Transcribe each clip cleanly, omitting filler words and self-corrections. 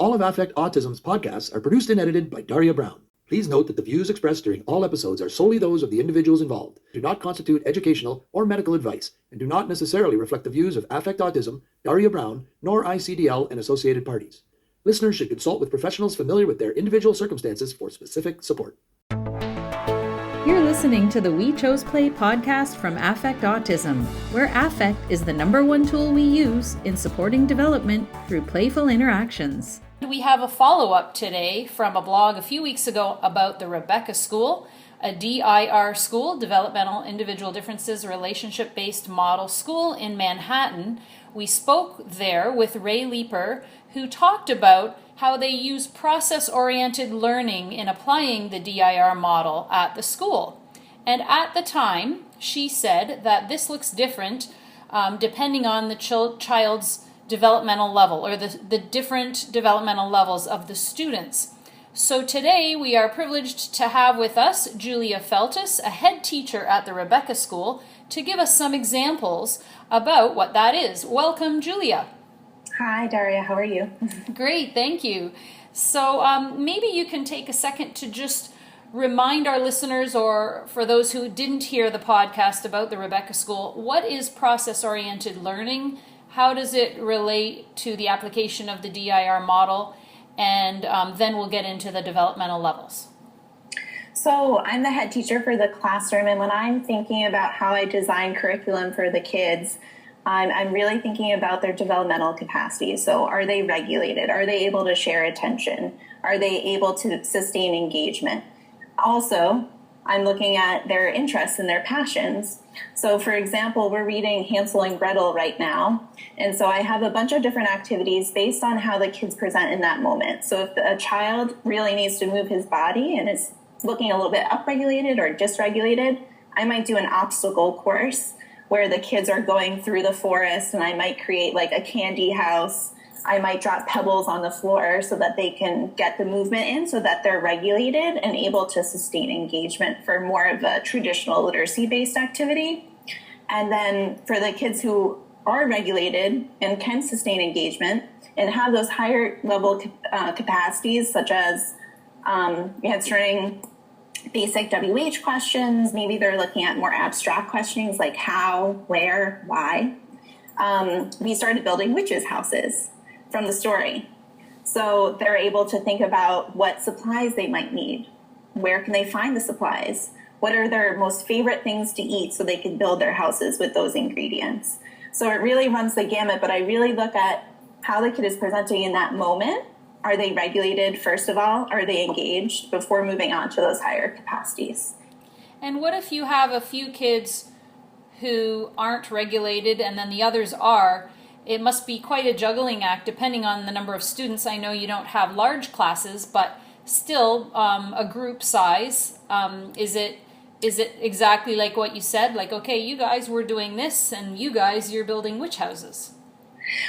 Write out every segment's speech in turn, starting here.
All of Affect Autism's podcasts are produced and edited by Daria Brown. Please note that the views expressed during all episodes are solely those of the individuals involved, do not constitute educational or medical advice, and do not necessarily reflect the views of Affect Autism, Daria Brown, nor ICDL and associated parties. Listeners should consult with professionals familiar with their individual circumstances for specific support. You're listening to the We Chose Play podcast from Affect Autism, where affect is the #1 tool we use in supporting development through playful interactions. We have a follow-up today from a blog a few weeks ago about the Rebecca School, a DIR school, Developmental Individual Differences Relationship-Based Model School in Manhattan. We spoke there with Ray Leeper, who talked about how they use process-oriented learning in applying the DIR model at the school. And at the time, she said that this looks different depending on the child's developmental level, or the different developmental levels of the students. So today we are privileged to have with us Julia Feltus, a head teacher at the Rebecca School, to give us some examples about what that is. Welcome, Julia. Hi, Daria. How are you? Great, thank you. So maybe you can take a second to just remind our listeners, or for those who didn't hear the podcast about the Rebecca School, what is process-oriented learning? How does it relate to the application of the DIR model? And then we'll get into the developmental levels. So I'm the head teacher for the classroom, and when I'm thinking about how I design curriculum for the kids, I'm really thinking about their developmental capacity. So are they regulated? Are they able to share attention? Are they able to sustain engagement? Also, I'm looking at their interests and their passions. So for example, we're reading Hansel and Gretel right now. And so I have a bunch of different activities based on how the kids present in that moment. So if a child really needs to move his body and is looking a little bit upregulated or dysregulated, I might do an obstacle course where the kids are going through the forest, and I might create like a candy house. I might drop pebbles on the floor so that they can get the movement in, so that they're regulated and able to sustain engagement for more of a traditional literacy-based activity. And then for the kids who are regulated and can sustain engagement and have those higher level capacities, such as answering basic WH questions, maybe they're looking at more abstract questions like how, where, why. We started building witches' houses from the story. So they're able to think about what supplies they might need. Where can they find the supplies? What are their most favorite things to eat so they can build their houses with those ingredients? So it really runs the gamut, but I really look at how the kid is presenting in that moment. Are they regulated, first of all? Are they engaged before moving on to those higher capacities? And what if you have a few kids who aren't regulated and then the others are? It must be quite a juggling act depending on the number of students. I know you don't have large classes, but still a group size. Is it exactly like what you said? Like, okay, you guys were doing this, and you guys, you're building witch houses.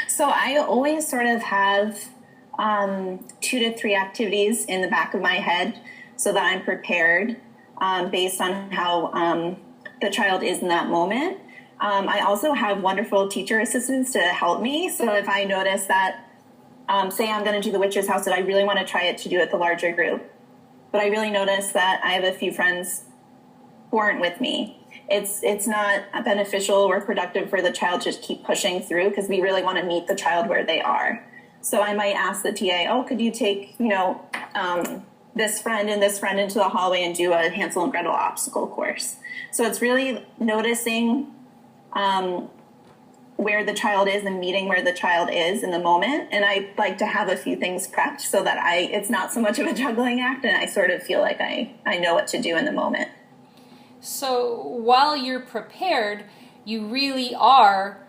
So I always sort of have 2 to 3 activities in the back of my head so that I'm prepared based on how the child is in that moment. I also have wonderful teacher assistants to help me. So if I notice that, say I'm going to do the witch's house, that I really want to try it to do it the larger group, but I really notice that I have a few friends who aren't with me. It's not beneficial or productive for the child to keep pushing through, because we really want to meet the child where they are. So I might ask the TA, could you take, this friend and this friend into the hallway and do a Hansel and Gretel obstacle course. So it's really noticing where the child is and meeting where the child is in the moment. And I like to have a few things prepped so that it's not so much of a juggling act, and I sort of feel like I know what to do in the moment. So while you're prepared, you really are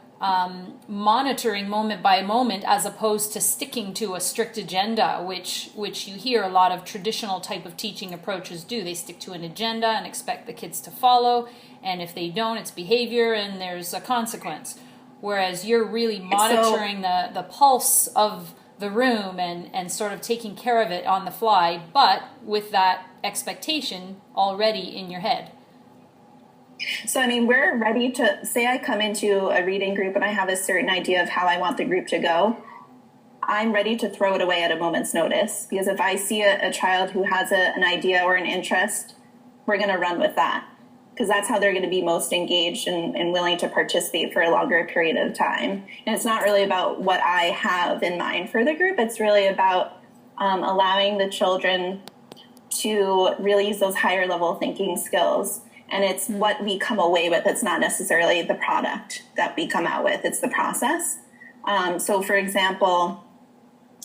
monitoring moment by moment, as opposed to sticking to a strict agenda, which you hear a lot of traditional type of teaching approaches do. They stick to an agenda and expect the kids to follow, and if they don't, it's behavior and there's a consequence. Whereas you're really monitoring the pulse of the room and sort of taking care of it on the fly, but with that expectation already in your head. So, we're ready to, say I come into a reading group and I have a certain idea of how I want the group to go. I'm ready to throw it away at a moment's notice, because if I see a child who has an idea or an interest, we're going to run with that, because that's how they're going to be most engaged and willing to participate for a longer period of time. And it's not really about what I have in mind for the group. It's really about allowing the children to really use those higher level thinking skills. And it's what we come away with. It's not necessarily the product that we come out with. It's the process. So for example,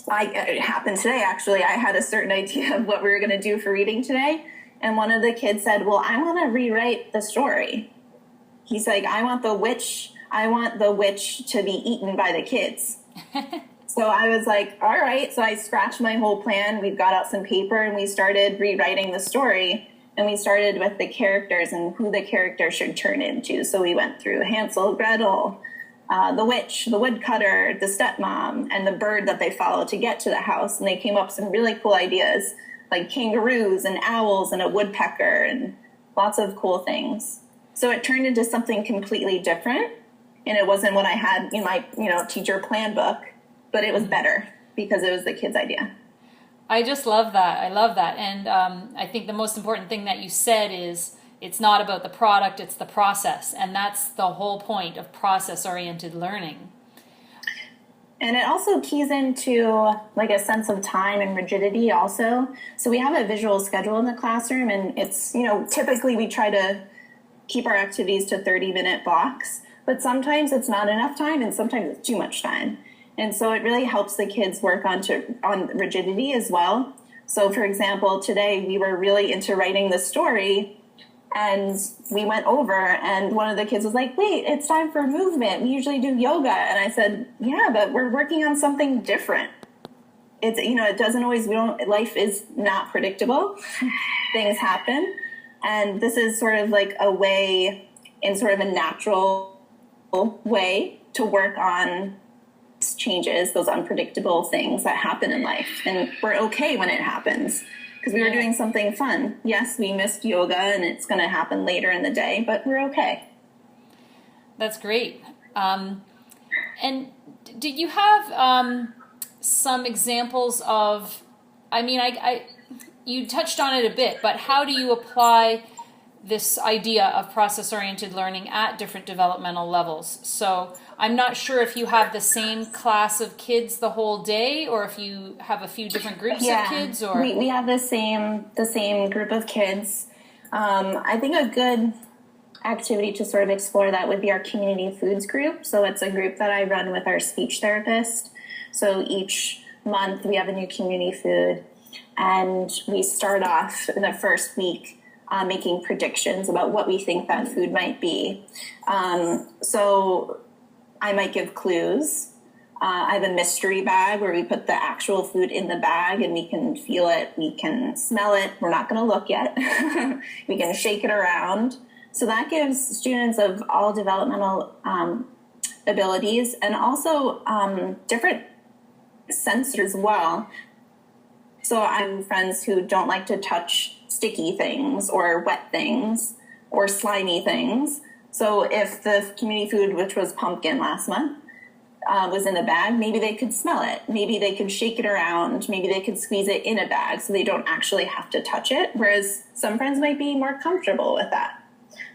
it happened today, actually. I had a certain idea of what we were going to do for reading today. And one of the kids said, well, I want to rewrite the story. He's like, I want the witch to be eaten by the kids. So I was like, all right. So I scratched my whole plan. We got out some paper and we started rewriting the story. And we started with the characters and who the character should turn into. So we went through Hansel, Gretel, the witch, the woodcutter, the stepmom, and the bird that they follow to get to the house. And they came up with some really cool ideas, like kangaroos and owls and a woodpecker and lots of cool things. So it turned into something completely different. And it wasn't what I had in my, teacher plan book, but it was better because it was the kid's idea. I just love that. I love that. And I think the most important thing that you said is it's not about the product, it's the process. And that's the whole point of process-oriented learning. And it also keys into like a sense of time and rigidity also. So we have a visual schedule in the classroom, and it's, typically we try to keep our activities to 30-minute blocks, but sometimes it's not enough time and sometimes it's too much time. And so it really helps the kids work on rigidity as well. So for example, today we were really into writing the story, and we went over and one of the kids was like, wait, it's time for movement. We usually do yoga. And I said, yeah, but we're working on something different. It's, it doesn't always, life is not predictable. Things happen. And this is sort of like a way, in sort of a natural way, to work on changes, those unpredictable things that happen in life. And we're okay when it happens, because we were doing something fun. Yes, we missed yoga and it's going to happen later in the day, but we're okay. That's great. And did you have some examples of, you touched on it a bit, but how do you apply this idea of process-oriented learning at different developmental levels? So I'm not sure if you have the same class of kids the whole day, or if you have a few different groups of kids. Or we have the same group of kids. I think a good activity to sort of explore that would be our community foods group. So it's a group that I run with our speech therapist. So each month we have a new community food, and we start off in the first week making predictions about what we think that food might be. So I might give clues. I have a mystery bag where we put the actual food in the bag and we can feel it, we can smell it. We're not going to look yet. We can shake it around. So that gives students of all developmental abilities, and also different sensors as well. So I have friends who don't like to touch sticky things or wet things or slimy things. So if the community food, which was pumpkin last month, was in the bag, maybe they could smell it. Maybe they could shake it around. Maybe they could squeeze it in a bag so they don't actually have to touch it. Whereas some friends might be more comfortable with that,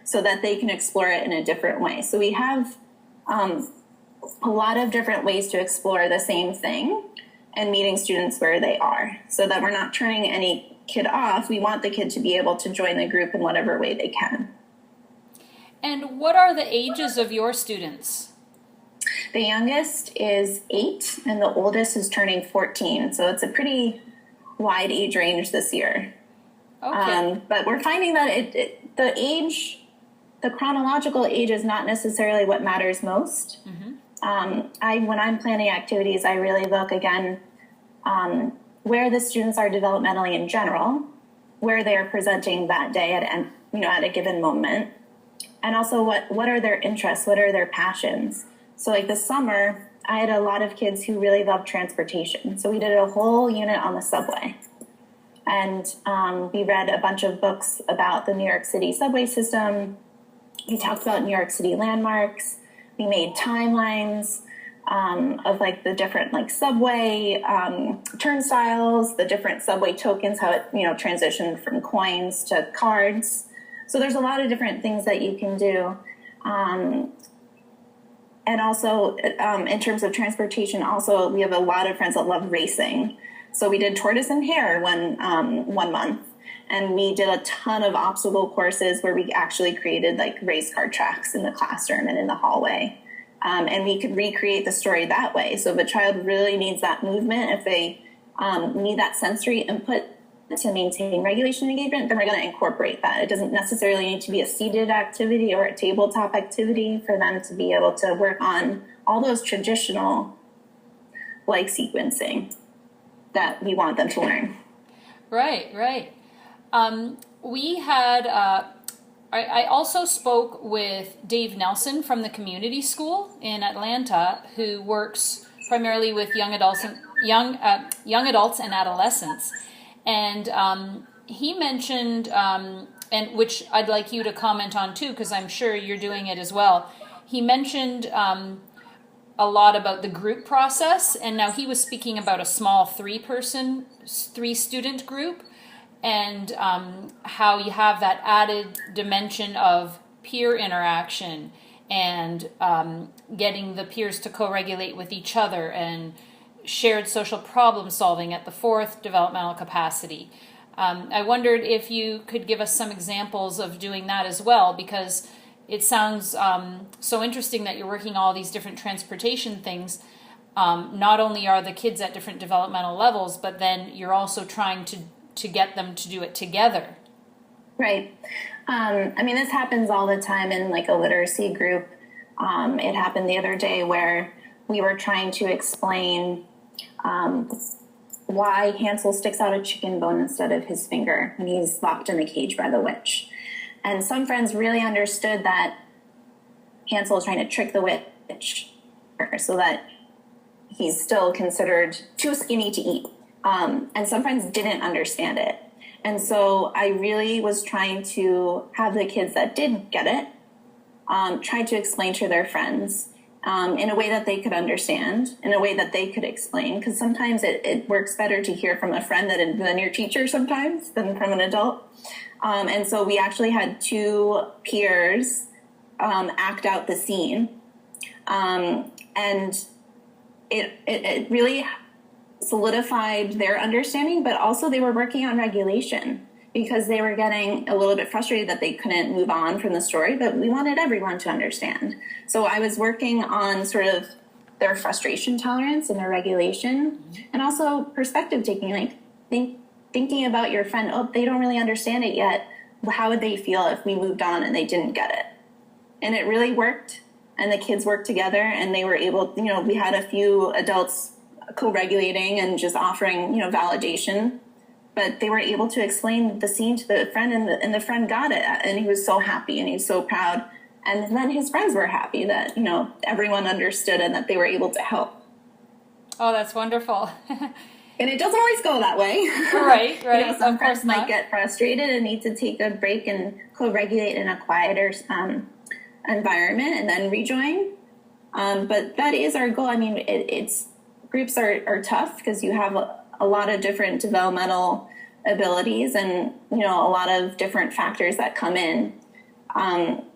so that they can explore it in a different way. So we have a lot of different ways to explore the same thing and meeting students where they are, so that we're not turning any kid off. We want the kid to be able to join the group in whatever way they can. And what are the ages of your students? The youngest is 8 and the oldest is turning 14. So it's a pretty wide age range this year. Okay. But we're finding that the chronological age is not necessarily what matters most. Mm-hmm. When I'm planning activities, I really look again where the students are developmentally in general, where they are presenting that day at a given moment, and also what are their interests, what are their passions. So like this summer, I had a lot of kids who really loved transportation. So we did a whole unit on the subway. And we read a bunch of books about the New York City subway system. We talked about New York City landmarks. We made timelines. of like the different like subway turnstiles, the different subway tokens, how it, transitioned from coins to cards. So there's a lot of different things that you can do. And also in terms of transportation, also we have a lot of friends that love racing. So we did tortoise and hare one month. And we did a ton of obstacle courses where we actually created like race car tracks in the classroom and in the hallway. And we could recreate the story that way. So if a child really needs that movement, if they need that sensory input to maintain regulation and engagement, then we're going to incorporate that. It doesn't necessarily need to be a seated activity or a tabletop activity for them to be able to work on all those traditional like sequencing that we want them to learn. Right. We had, I also spoke with Dave Nelson from the community school in Atlanta, who works primarily with young adults and adolescents. And he mentioned, and which I'd like you to comment on too, because I'm sure you're doing it as well. He mentioned a lot about the group process, and now he was speaking about a small three-student group, and how you have that added dimension of peer interaction and getting the peers to co-regulate with each other and shared social problem solving at the fourth developmental capacity. I wondered if you could give us some examples of doing that as well, because it sounds so interesting that you're working all these different transportation things. Not only are the kids at different developmental levels, but then you're also trying to get them to do it together. Right. This happens all the time in like a literacy group. It happened the other day where we were trying to explain why Hansel sticks out a chicken bone instead of his finger when he's locked in the cage by the witch. And some friends really understood that Hansel is trying to trick the witch so that he's still considered too skinny to eat. And some friends didn't understand it. And so I really was trying to have the kids that did get it try to explain to their friends in a way that they could understand, in a way that they could explain. Because sometimes it works better to hear from a friend than your teacher sometimes than from an adult. And so we actually had two peers act out the scene. And it really solidified their understanding, but also they were working on regulation because they were getting a little bit frustrated that they couldn't move on from the story, but we wanted everyone to understand. So I was working on sort of their frustration tolerance and their regulation, and also perspective taking, like thinking about your friend, oh, they don't really understand it yet. How would they feel if we moved on and they didn't get it? And it really worked, and the kids worked together, and they were able, we had a few adults co-regulating and just offering, validation, but they were able to explain the scene to the friend, and the friend got it, and he was so happy and he was so proud. And then his friends were happy that, everyone understood and that they were able to help. Oh, that's wonderful. And it doesn't always go that way. Right. Some friends might get frustrated and need to take a break and co-regulate in a quieter environment and then rejoin. But that is our goal. It's groups are tough because you have a lot of different developmental abilities and, a lot of different factors that come in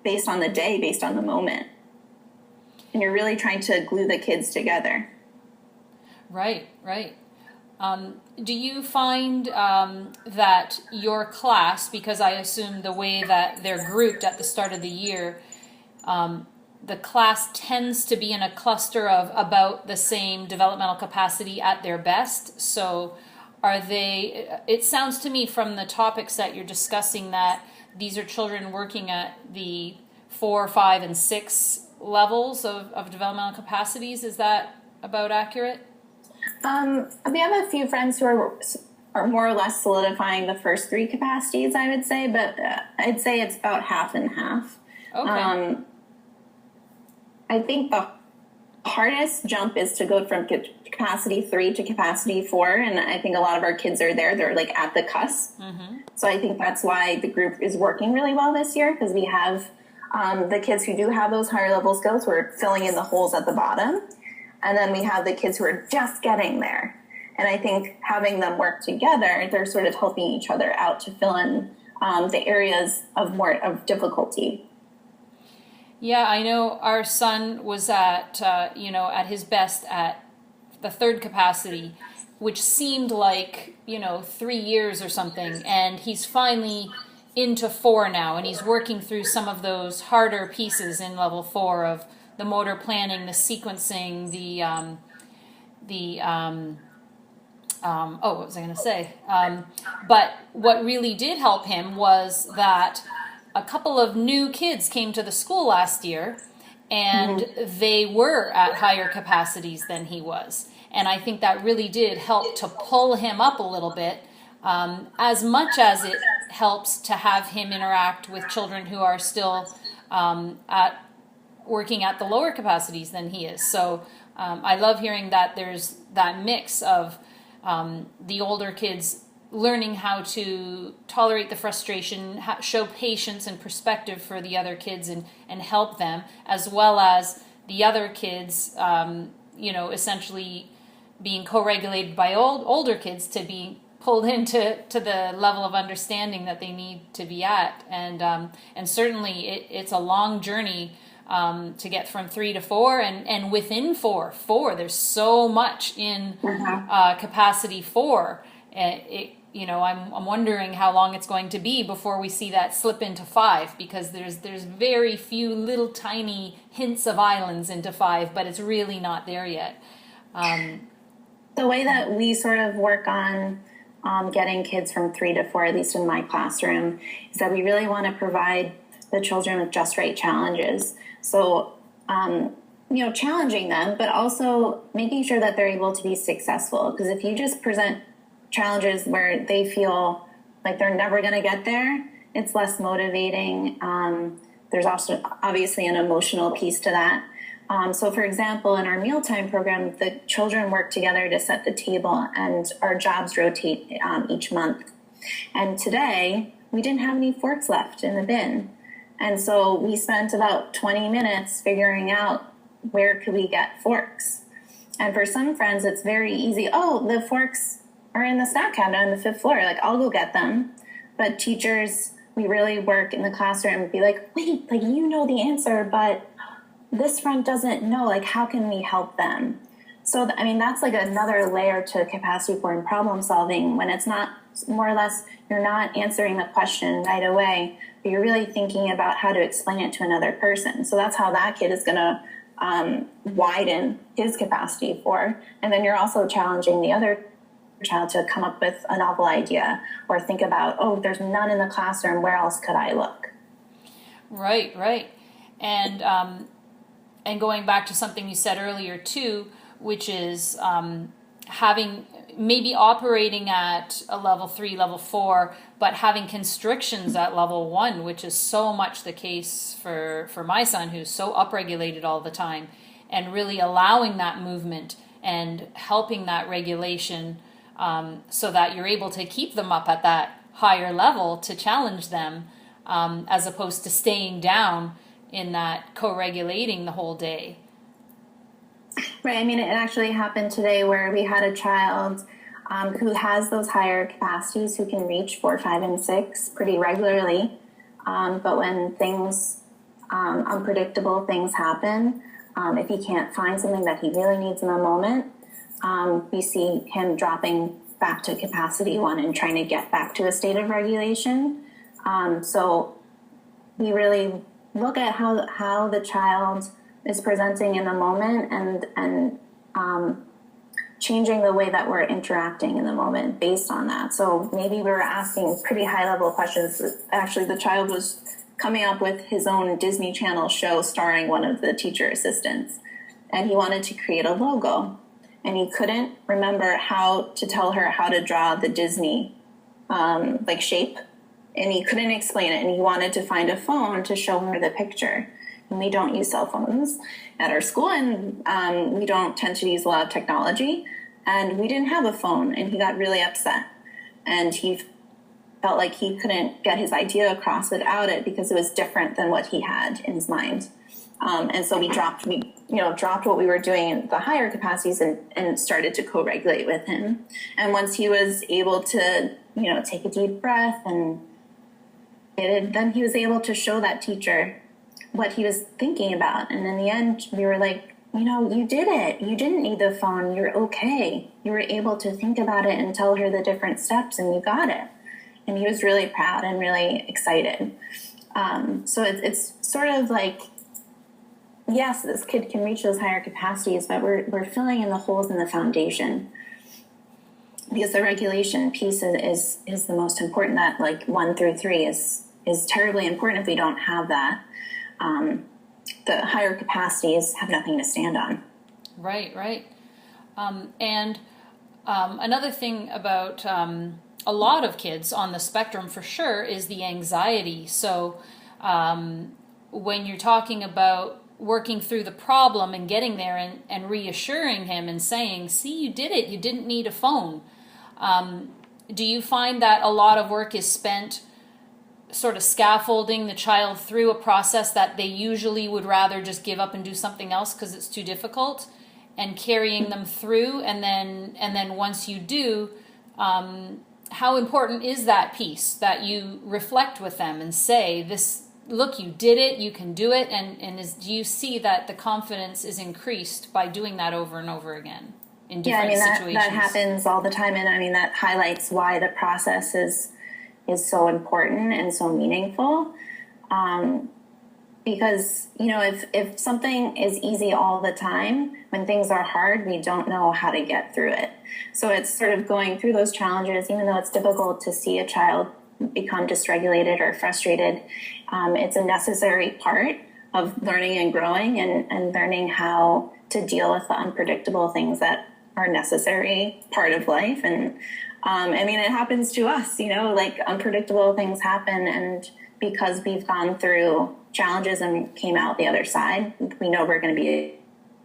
based on the day, based on the moment. And you're really trying to glue the kids together. Right. Do you find that your class, because I assume the way that they're grouped at the start of the year, the class tends to be in a cluster of about the same developmental capacity at their best? So it sounds to me from the topics that you're discussing that these are children working at the 4, 5, and 6 levels of developmental capacities. Is that about accurate? We have a few friends who are more or less solidifying the first 3 capacities, I would say, but I'd say it's about half and half. Okay. I think the hardest jump is to go from capacity 3 to capacity 4, and I think a lot of our kids are there. They're like at the cusp. Mm-hmm. So I think that's why the group is working really well this year, because we have the kids who do have those higher level skills. We're filling in the holes at the bottom. And then we have the kids who are just getting there. And I think having them work together, they're sort of helping each other out to fill in the areas of difficulty. Yeah, I know our son was at his best at the third capacity, which seemed like, 3 years or something. And he's finally into 4 now, and he's working through some of those harder pieces in level 4 of the motor planning, the sequencing, what was I going to say? But what really did help him was that a couple of new kids came to the school last year, and they were at higher capacities than he was. And I think that really did help to pull him up a little bit, as much as it helps to have him interact with children who are still working at the lower capacities than he is. So I love hearing that there's that mix of the older kids learning how to tolerate the frustration, show patience and perspective for the other kids and help them, as well as the other kids, essentially being co-regulated by older kids to be pulled into the level of understanding that they need to be at. And certainly it's a long journey to get from 3 to 4, and within 4, there's so much in capacity 4. I'm wondering how long it's going to be before we see that slip into 5, because there's very few little tiny hints of islands into 5, but it's really not there yet. The way that we sort of work on getting kids from 3 to 4, at least in my classroom, is that we really want to provide the children with just right challenges. So, challenging them, but also making sure that they're able to be successful. Because if you just present challenges where they feel like they're never going to get there, it's less motivating. There's also obviously an emotional piece to that. So for example, in our mealtime program, the children work together to set the table, and our jobs rotate each month. And today we didn't have any forks left in the bin. And so we spent about 20 minutes figuring out where could we get forks. And for some friends, it's very easy. Oh, the forks are in the snack cabinet on the 5th floor. Like, I'll go get them. But teachers, we really work in the classroom and be like, wait, you know the answer, but this friend doesn't know. Like, how can we help them? So, that's like another layer to capacity for and problem solving, when it's not more or less, you're not answering the question right away, but you're really thinking about how to explain it to another person. So that's how that kid is going to widen his capacity for. And then you're also challenging the other child to come up with a novel idea, or think about, oh, there's none in the classroom, where else could I look? Right. And going back to something you said earlier too, which is maybe operating at a level 3, level 4, but having constrictions at level 1, which is so much the case for my son, who's so upregulated all the time, and really allowing that movement and helping that regulation, so that you're able to keep them up at that higher level to challenge them, as opposed to staying down in that co-regulating the whole day. Right. It actually happened today where we had a child who has those higher capacities, who can reach 4, 5, and 6 pretty regularly. But when things, unpredictable things happen, if he can't find something that he really needs in the moment, we see him dropping back to capacity 1 and trying to get back to a state of regulation. So we really look at how the child is presenting in the moment, and changing the way that we're interacting in the moment based on that. So maybe we were asking pretty high level questions. Actually, the child was coming up with his own Disney Channel show starring one of the teacher assistants, and he wanted to create a logo, and he couldn't remember how to tell her how to draw the Disney shape, and he couldn't explain it, and he wanted to find a phone to show her the picture. And we don't use cell phones at our school, and we don't tend to use a lot of technology, and we didn't have a phone, and he got really upset, and he felt like he couldn't get his idea across without it because it was different than what he had in his mind. And so we dropped what we were doing in the higher capacities and started to co-regulate with him. And once he was able to, take a deep breath then he was able to show that teacher what he was thinking about. And in the end, we were like, you did it. You didn't need the phone. You're okay. You were able to think about it and tell her the different steps, and you got it. And he was really proud and really excited. So it's sort of like, yes, this kid can reach those higher capacities, but we're filling in the holes in the foundation, because the regulation piece is the most important. That, like, 1 through 3 is terribly important. If we don't have that, the higher capacities have nothing to stand on. Right. And another thing about a lot of kids on the spectrum, for sure, is the anxiety. So when you're talking about working through the problem and getting there and reassuring him and saying, see, you did it, you didn't need a phone. Do you find that a lot of work is spent sort of scaffolding the child through a process that they usually would rather just give up and do something else because it's too difficult, and carrying them through? And then once you do, how important is that piece that you reflect with them and say, this, look, you did it, you can do it, do you see that the confidence is increased by doing that over and over again in different situations? That happens all the time, and that highlights why the process is so important and so meaningful. Because, if something is easy all the time, when things are hard, we don't know how to get through it. So it's sort of going through those challenges, even though it's difficult to see a child become dysregulated or frustrated. It's a necessary part of learning and growing and learning how to deal with the unpredictable things that are necessary part of life. And it happens to us, like unpredictable things happen. And because we've gone through challenges and came out the other side, we know we're going to be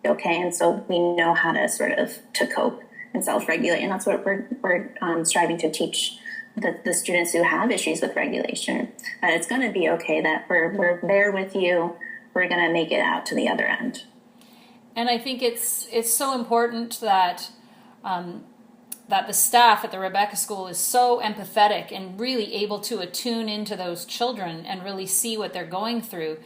okay. And so we know how to to cope and self-regulate. And that's what we're striving to teach the students who have issues with regulation, that it's going to be okay, that we're there with you. We're going to make it out to the other end. And I think it's so important that the staff at the Rebecca School is so empathetic and really able to attune into those children and really see what they're going through,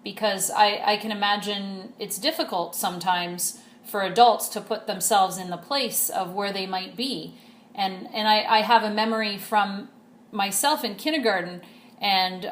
because I can imagine it's difficult sometimes for adults to put themselves in the place of where they might be. And I have a memory from myself in kindergarten, and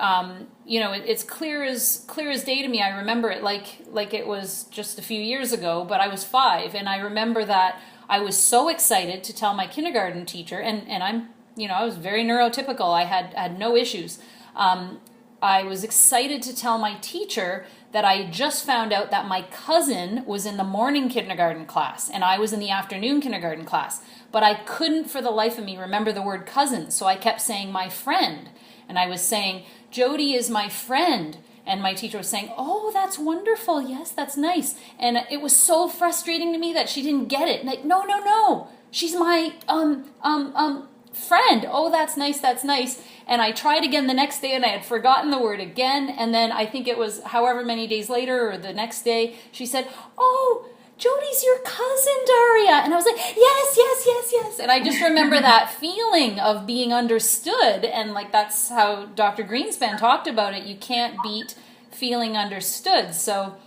it's clear as day to me. I remember it like it was just a few years ago, but I was 5, and I remember that I was so excited to tell my kindergarten teacher, and I'm, I was very neurotypical. I had no issues. I was excited to tell my teacher that I had just found out that my cousin was in the morning kindergarten class and I was in the afternoon kindergarten class. But I couldn't for the life of me remember the word cousin, so I kept saying my friend. And I was saying, Jody is my friend. And my teacher was saying, oh, that's wonderful. Yes, that's nice. And it was so frustrating to me that she didn't get it. Like, no. She's my friend. Oh, that's nice. And I tried again the next day and I had forgotten the word again. And then I think it was however many days later or the next day, she said, oh, Jody's your cousin, Daria. And I was like, yes. And I just remember that feeling of being understood. And like, that's how Dr. Greenspan talked about it. You can't beat feeling understood. So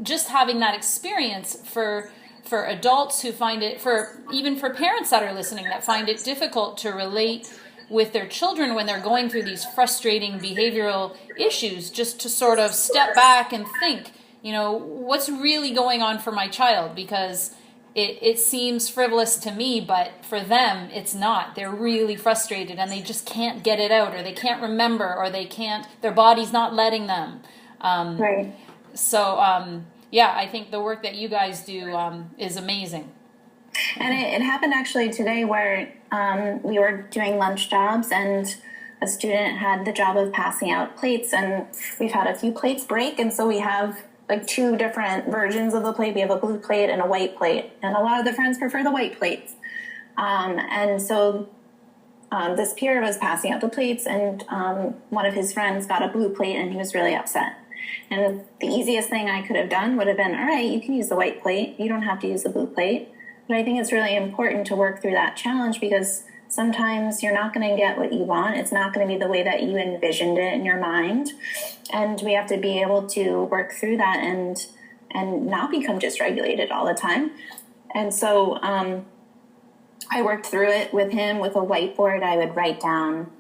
just having that experience for adults who find it, even for parents that are listening that find it difficult to relate with their children when they're going through these frustrating behavioral issues, just to sort of step back and think, what's really going on for my child? Because it seems frivolous to me, but for them, it's not. They're really frustrated and they just can't get it out, or they can't remember, or their body's not letting them. Right. So, I think the work that you guys do is amazing. And it happened actually today where we were doing lunch jobs and a student had the job of passing out plates, and we've had a few plates break, and so we have like 2 different versions of the plate. We have a blue plate and a white plate, and a lot of the friends prefer the white plates. And so this peer was passing out the plates, and one of his friends got a blue plate, and he was really upset. And the easiest thing I could have done would have been, all right, you can use the white plate. You don't have to use the blue plate. But I think it's really important to work through that challenge, because sometimes you're not going to get what you want. It's not going to be the way that you envisioned it in your mind. And we have to be able to work through that and not become dysregulated all the time. And so I worked through it with him with a whiteboard. I would write down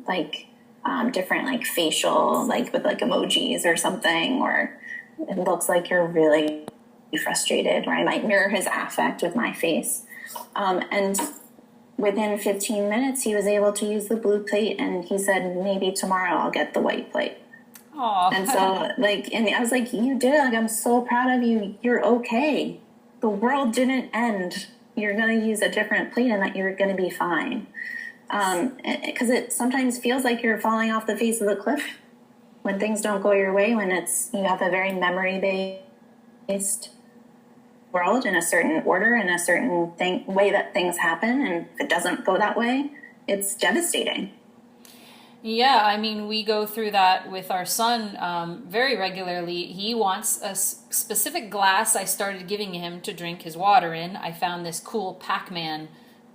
different facial, with emojis or something, or it looks like you're really frustrated, or I might mirror his affect with my face. And within 15 minutes, he was able to use the blue plate, and he said, maybe tomorrow I'll get the white plate. Aww. And so, and I was like, you did it. I'm so proud of you. You're okay. The world didn't end. You're going to use a different plate, and that you're going to be fine. Because it sometimes feels like you're falling off the face of the cliff when things don't go your way, when you have a very memory-based world in a certain order, in a certain way that things happen, and if it doesn't go that way, it's devastating. Yeah, I mean, we go through that with our son very regularly. He wants a specific glass I started giving him to drink his water in. I found this cool Pac-Man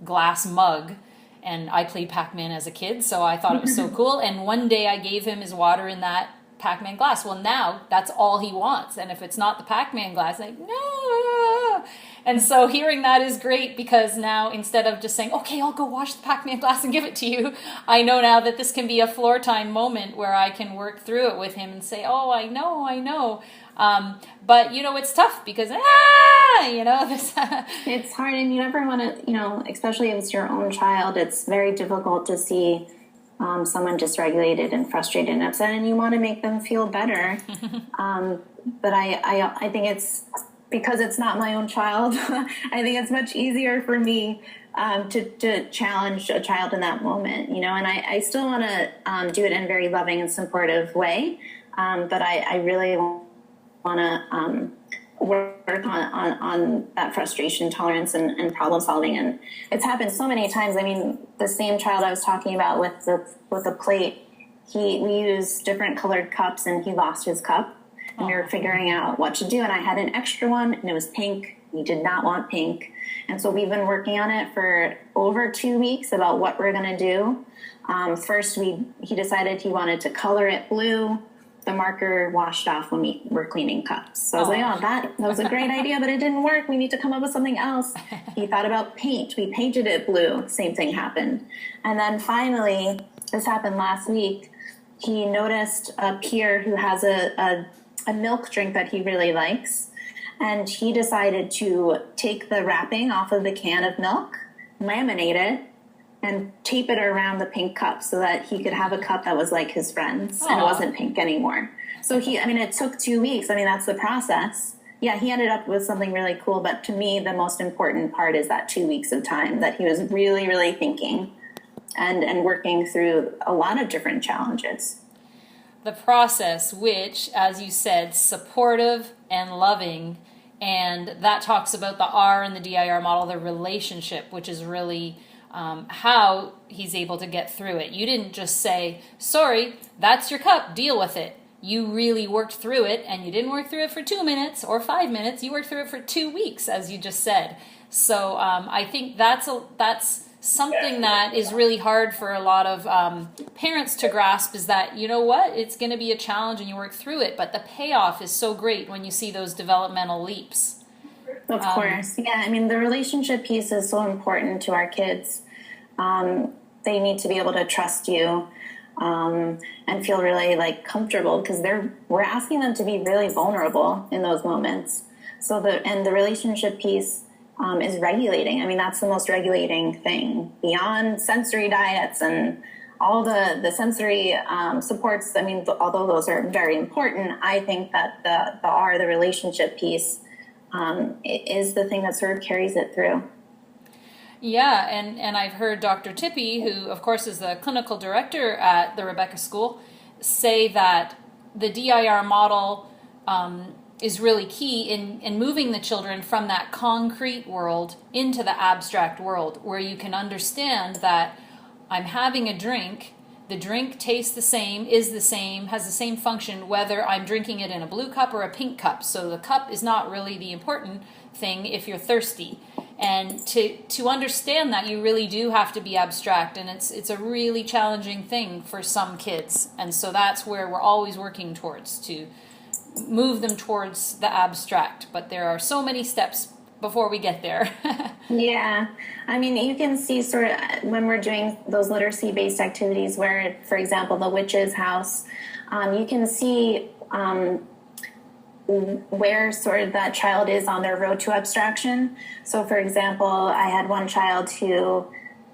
glass mug, and I played Pac-Man as a kid, so I thought it was so cool. And one day I gave him his water in that Pac-Man glass. Well, now that's all he wants. And if it's not the Pac-Man glass, no. And so hearing that is great, because now instead of just saying, okay, I'll go wash the Pac-Man glass and give it to you, I know now that this can be a floor time moment where I can work through it with him and say, oh, I know. But, it's tough because, this. It's hard, and you never want to, especially if it's your own child, it's very difficult to see someone dysregulated and frustrated and upset, and you want to make them feel better. But I think it's, because it's not my own child, I think it's much easier for me to challenge a child in that moment, and I still want to do it in a very loving and supportive way. But I really want to work on that frustration tolerance and problem solving. And it's happened so many times. I mean, the same child I was talking about with the plate, we used different colored cups, and he lost his cup. And we were figuring out what to do. And I had an extra one, and it was pink. He did not want pink. And so we've been working on it for over 2 weeks about what we're going to do. First, he decided he wanted to color it blue. The marker washed off when we were cleaning cups. So I was like, that was a great idea, but it didn't work. We need to come up with something else. He thought about paint. We painted it blue. Same thing happened. And then finally, this happened last week, he noticed a peer who has a milk drink that he really likes. And he decided to take the wrapping off of the can of milk, laminate it, and tape it around the pink cup so that he could have a cup that was like his friend's. And it wasn't pink anymore. So it took 2 weeks. That's the process. Yeah, he ended up with something really cool. But to me, the most important part is that 2 weeks of time that he was really, really thinking and working through a lot of different challenges. The process, which, as you said, supportive and loving, and that talks about the R and the DIR model, the relationship, which is really how he's able to get through it. You didn't just say, sorry, that's your cup, deal with it. You really worked through it, and you didn't work through it for 2 minutes or 5 minutes. You worked through it for 2 weeks, as you just said. So I think that's something that is really hard for a lot of parents to grasp, is that, it's going to be a challenge and you work through it, but the payoff is so great when you see those developmental leaps. Of course. Yeah, the relationship piece is so important to our kids. They need to be able to trust you and feel really comfortable, because we're asking them to be really vulnerable in those moments. So the relationship piece is regulating. That's the most regulating thing beyond sensory diets and all the sensory supports. Although those are very important, I think that the relationship piece is the thing that sort of carries it through. Yeah, and I've heard Dr. Tippy, who of course is the clinical director at the Rebecca School, say that the DIR model is really key in moving the children from that concrete world into the abstract world, where you can understand that I'm having a drink, The drink tastes the same, is the same, has the same function, whether I'm drinking it in a blue cup or a pink cup. So the cup is not really the important thing if you're thirsty. And to understand that, you really do have to be abstract, and it's a really challenging thing for some kids. And so that's where we're always working towards, to move them towards the abstract. But there are so many steps before we get there. Yeah. I mean, you can see sort of when we're doing those literacy-based activities where, for example, the witch's house, you can see where sort of that child is on their road to abstraction. So, for example, I had one child who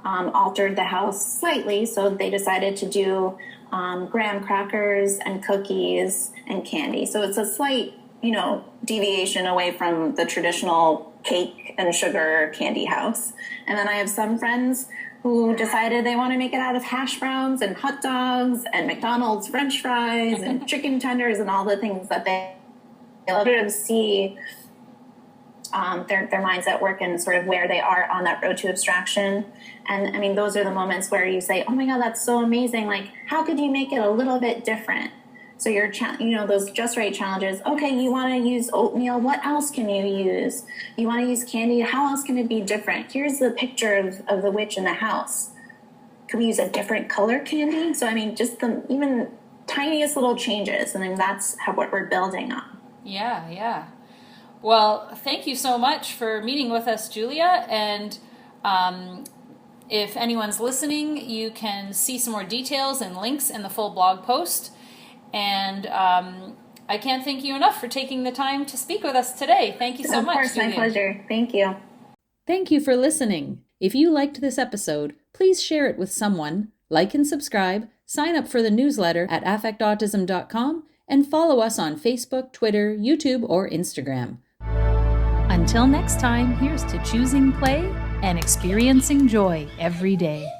altered the house slightly, so they decided to do graham crackers and cookies and candy. So it's a slight, deviation away from the traditional cake and sugar candy house. And then I have some friends who decided they want to make it out of hash browns and hot dogs and McDonald's French fries and chicken tenders and all the things that they love to see their minds at work and sort of where they are on that road to abstraction. And I mean, those are the moments where you say, oh my God, that's so amazing. Like, how could you make it a little bit different? So your, those just right challenges. Okay, you want to use oatmeal. What else can you use? You want to use candy. How else can it be different? Here's the picture of the witch in the house. Could we use a different color candy? So, I mean, just the even tiniest little changes. And then that's what we're building on. Yeah. Well, thank you so much for meeting with us, Julia. And if anyone's listening, you can see some more details and links in the full blog post. And I can't thank you enough for taking the time to speak with us today. Thank you so much, Of course, Julia. my pleasure. Thank you. Thank you for listening. If you liked this episode, please share it with someone, like and subscribe, sign up for the newsletter at affectautism.com, and follow us on Facebook, Twitter, YouTube, or Instagram. Until next time, here's to choosing play and experiencing joy every day.